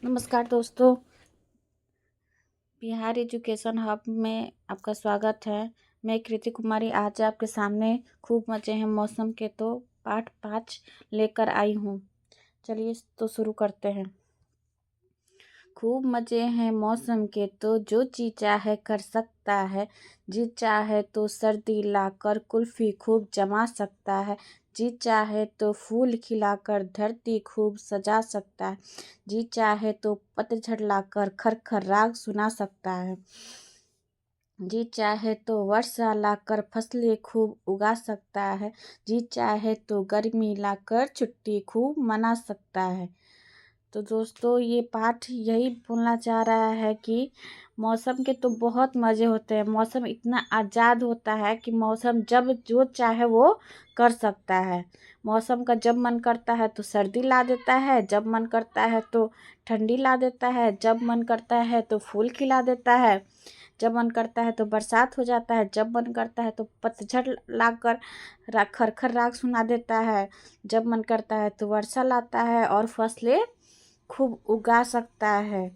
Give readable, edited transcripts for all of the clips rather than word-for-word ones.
नमस्कार दोस्तों, Bihar education hub में आपका स्वागत है। मैं कृति कुमारी आज आपके सामने खूब मजे हैं मौसम के तो पाठ 5 लेकर आई हूँ। चलिए तो शुरू करते हैं। खूब मजे हैं मौसम के तो जो जी चाहे कर सकता है। जी चाहे तो सर्दी लाकर कुल्फी खूब जमा सकता है। जी चाहे तो फूल खिलाकर धरती खूब सजा सकता है। जी चाहे तो पतझड़ लाकर खरखर राग सुना सकता है। जी चाहे तो वर्षा लाकर फसलें खूब उगा सकता है। जी चाहे तो गर्मी लाकर छुट्टी खूब मना सकता है। तो दोस्तों ये पाठ यही बोलना चाह रहा है कि मौसम के तो बहुत मज़े होते हैं। मौसम इतना आज़ाद होता है कि मौसम जब जो चाहे वो कर सकता है। मौसम का जब मन करता है तो सर्दी ला देता है, जब मन करता है तो ठंडी ला देता है, जब मन करता है तो फूल खिला देता है, जब मन करता है तो बरसात हो जाता है, जब मन करता है तो पतझड़ लाकर खरखर राग सुना देता है, जब मन करता है तो वर्षा लाता है और फसलें खूब उगा सकता है।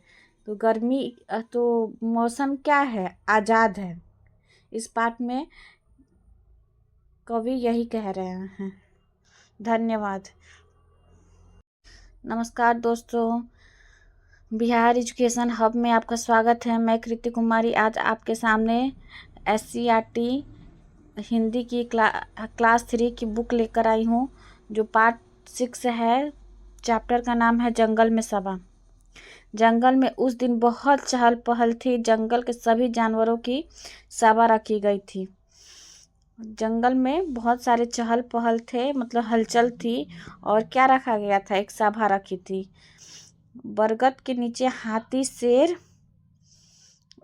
तो गर्मी तो मौसम क्या है, आज़ाद है। इस पाठ में कवि यही कह रहे हैं। धन्यवाद। नमस्कार दोस्तों, बिहार एजुकेशन हब में आपका स्वागत है। मैं कृति कुमारी आज आपके सामने SCERT हिंदी की क्लास 3 की बुक लेकर आई हूँ, जो पार्ट 6 है। चैप्टर का नाम है जंगल में सभा। जंगल में उस दिन बहुत चहल पहल थी। जंगल के सभी जानवरों की सभा रखी गई थी। जंगल में बहुत सारे चहल पहल थे, मतलब हलचल थी। और क्या रखा गया था, एक सभा रखी थी। बरगद के नीचे हाथी, शेर,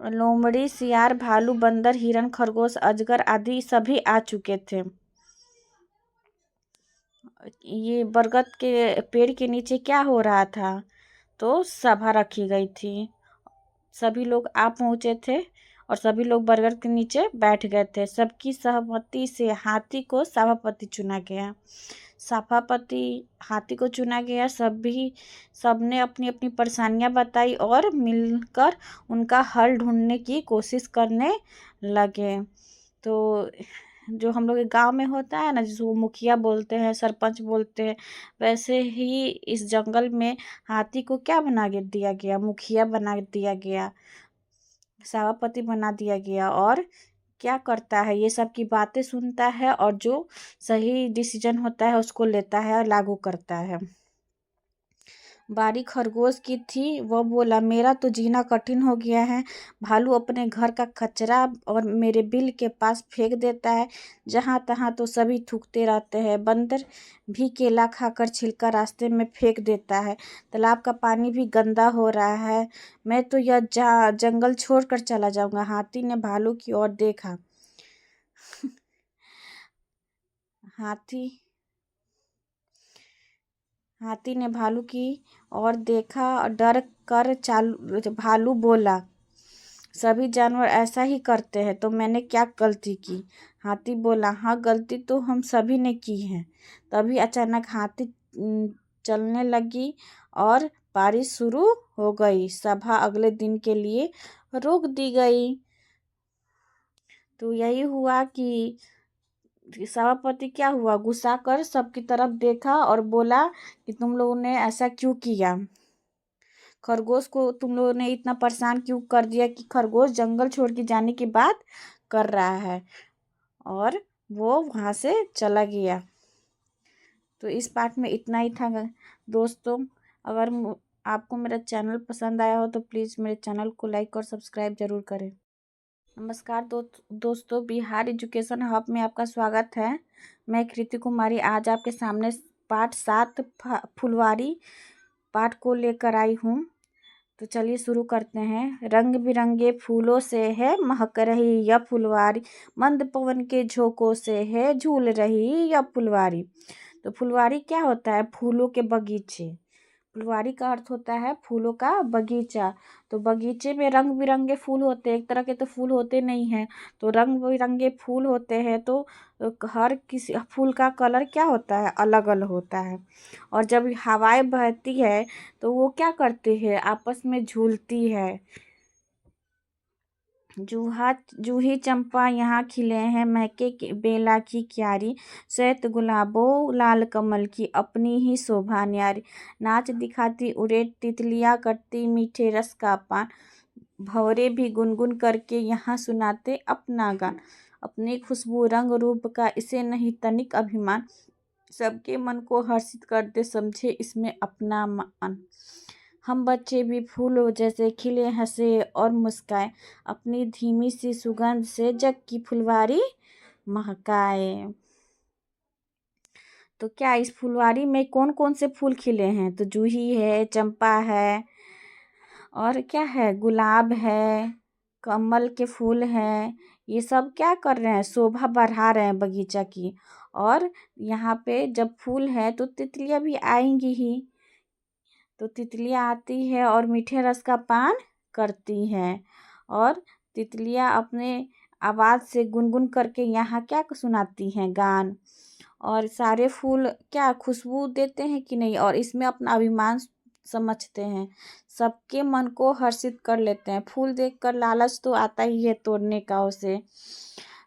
लोमड़ी, सियार, भालू, बंदर, हिरन, खरगोश, अजगर आदि सभी आ चुके थे। ये बरगद के पेड़ के नीचे क्या हो रहा था, तो सभा रखी गई थी। सभी लोग आ पहुँचे थे और सभी लोग बरगद के नीचे बैठ गए थे। सबकी सहमति से हाथी को सभापति चुना गया। सभापति हाथी को चुना गया। सबने अपनी अपनी परेशानियां बताई और मिलकर उनका हल ढूंढने की कोशिश करने लगे। तो जो हम लोग के गांव में होता है ना, जिसको मुखिया बोलते हैं, सरपंच बोलते हैं, वैसे ही इस जंगल में हाथी को क्या बना दिया गया, मुखिया बना दिया गया, सभापति बना दिया गया। और क्या करता है, ये सब की बातें सुनता है और जो सही डिसीजन होता है उसको लेता है और लागू करता है। बारी खरगोश की थी। वह बोला, मेरा तो जीना कठिन हो गया है। भालू अपने घर का कचरा और मेरे बिल के पास फेंक देता है। जहाँ तहाँ तो सभी थूकते रहते हैं। बंदर भी केला खाकर छिलका रास्ते में फेंक देता है। तालाब का पानी भी गंदा हो रहा है। मैं तो यह जंगल छोड़कर चला जाऊंगा। हाथी ने भालू की ओर देखा। हाथी हाथी ने भालू की ओर देखा और डर कर भालू बोला, सभी जानवर ऐसा ही करते हैं, तो मैंने क्या गलती की। हाथी बोला, हाँ गलती तो हम सभी ने की है। तभी अचानक हाथी चलने लगी और बारिश शुरू हो गई। सभा अगले दिन के लिए रोक दी गई। तो यही हुआ कि सभापति क्या हुआ, गुस्सा कर सबकी तरफ देखा और बोला कि तुम लोगों ने ऐसा क्यों किया। खरगोश को तुम लोगों ने इतना परेशान क्यों कर दिया कि खरगोश जंगल छोड़ के जाने की बात कर रहा है। और वो वहाँ से चला गया। तो इस पार्ट में इतना ही था दोस्तों। अगर आपको मेरा चैनल पसंद आया हो तो प्लीज़ मेरे चैनल को लाइक और सब्सक्राइब ज़रूर करें। नमस्कार दोस्तों, बिहार एजुकेशन हब में आपका स्वागत है। मैं कृति कुमारी आज आपके सामने पाठ 7 फुलवारी पाठ को लेकर आई हूँ। तो चलिए शुरू करते हैं। रंग बिरंगे फूलों से है महक रही यह फुलवारी, मंद पवन के झोंकों से है झूल रही यह फुलवारी। तो फुलवारी क्या होता है, फूलों के बगीचे। फुलवारी का अर्थ होता है फूलों का बगीचा। तो बगीचे में रंग बिरंगे फूल होते हैं, एक तरह के तो फूल होते नहीं हैं, तो रंग बिरंगे फूल होते हैं। तो हर किसी फूल का कलर क्या होता है, अलग अलग होता है। और जब हवाएं बहती है तो वो क्या करती है, आपस में झूलती है। जूही चंपा यहाँ खिले हैं, महके बेला की क्यारी, श्वेत गुलाबों लाल कमल की अपनी ही शोभा न्यारी। नाच दिखाती उड़े तितलियाँ, करती मीठे रस का पान, भंवरे भी गुनगुन करके यहाँ सुनाते अपना गान। अपनी खुशबू रंग रूप का इसे नहीं तनिक अभिमान, सबके मन को हर्षित कर दे समझे इसमें अपना मान। हम बच्चे भी फूलों जैसे खिले, हंसे और मुस्काए, अपनी धीमी सी सुगंध से जग की फुलवारी महकाए। तो क्या इस फुलवारी में कौन कौन से फूल खिले हैं, तो जूही है, चंपा है, और क्या है, गुलाब है, कमल के फूल हैं। ये सब क्या कर रहे हैं, शोभा बढ़ा रहे हैं बगीचा की। और यहाँ पे जब फूल है तो तितलियाँ भी आएंगी ही, तो तितलियाँ आती है और मीठे रस का पान करती हैं। और तितलियाँ अपने आवाज़ से गुनगुन करके यहाँ क्या सुनाती हैं, गान। और सारे फूल क्या खुशबू देते हैं कि नहीं, और इसमें अपना अभिमान समझते हैं, सबके मन को हर्षित कर लेते हैं। फूल देखकर लालच तो आता ही है तोड़ने का उसे।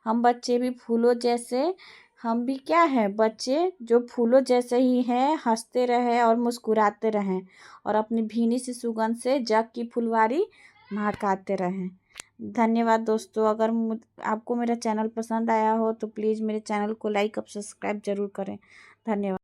हम बच्चे भी फूलों जैसे, हम भी क्या है, बच्चे जो फूलों जैसे ही हैं, हंसते रहें और मुस्कुराते रहें, और अपनी भीनी सी सुगंध से जग की फुलवारी महकाते रहें। धन्यवाद दोस्तों। अगर आपको मेरा चैनल पसंद आया हो तो प्लीज़ मेरे चैनल को लाइक और सब्सक्राइब ज़रूर करें। धन्यवाद।